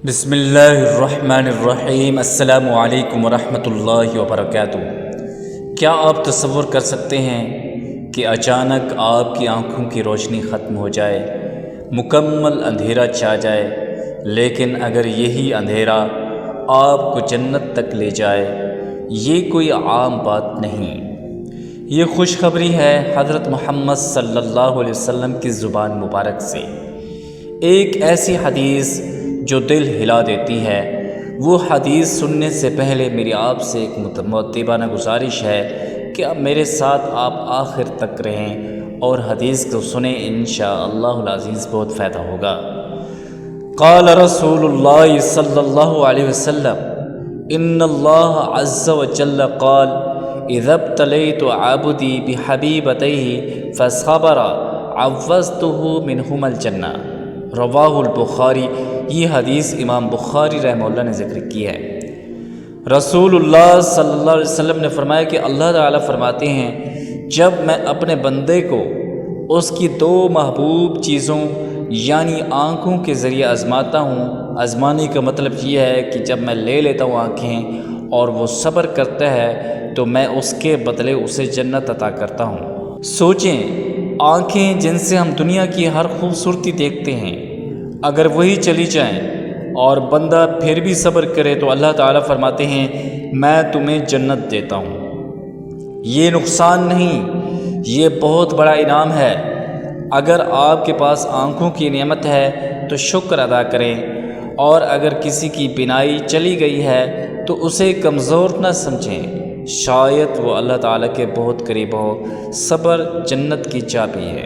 بسم اللہ الرحمن الرحیم۔ السلام علیکم ورحمۃ اللہ وبرکاتہ۔ کیا آپ تصور کر سکتے ہیں کہ اچانک آپ کی آنکھوں کی روشنی ختم ہو جائے، مکمل اندھیرا چھا جائے، لیکن اگر یہی اندھیرا آپ کو جنت تک لے جائے؟ یہ کوئی عام بات نہیں، یہ خوشخبری ہے حضرت محمد صلی اللہ علیہ وسلم کی زبان مبارک سے، ایک ایسی حدیث جو دل ہلا دیتی ہے۔ وہ حدیث سننے سے پہلے میری آپ سے ایک متمدبانہ گزارش ہے کہ اب میرے ساتھ آپ آخر تک رہیں اور حدیث کو سنیں، انشاءاللہ العزیز بہت فائدہ ہوگا۔ قال رسول اللہ صلی اللہ علیہ وسلم ان اللہ عز وجل قال اذا ابتلیت عبدی بحبیبتیہ فصبر عوضتہ منہما الجنہ، رواہ البخاری۔ یہ حدیث امام بخاری رحمہ اللہ نے ذکر کی ہے۔ رسول اللہ صلی اللہ علیہ وسلم نے فرمایا کہ اللہ تعالیٰ فرماتے ہیں، جب میں اپنے بندے کو اس کی دو محبوب چیزوں یعنی آنکھوں کے ذریعے آزماتا ہوں، آزمانے کا مطلب یہ ہے کہ جب میں لے لیتا ہوں آنکھیں اور وہ صبر کرتا ہے تو میں اس کے بدلے اسے جنت عطا کرتا ہوں۔ سوچیں، آنکھیں جن سے ہم دنیا کی ہر خوبصورتی دیکھتے ہیں، اگر وہی چلی جائیں اور بندہ پھر بھی صبر کرے تو اللہ تعالیٰ فرماتے ہیں میں تمہیں جنت دیتا ہوں۔ یہ نقصان نہیں، یہ بہت بڑا انعام ہے۔ اگر آپ کے پاس آنکھوں کی نعمت ہے تو شکر ادا کریں، اور اگر کسی کی بینائی چلی گئی ہے تو اسے کمزور نہ سمجھیں، شاید وہ اللہ تعالیٰ کے بہت قریب ہو۔ صبر جنت کی چابی ہے۔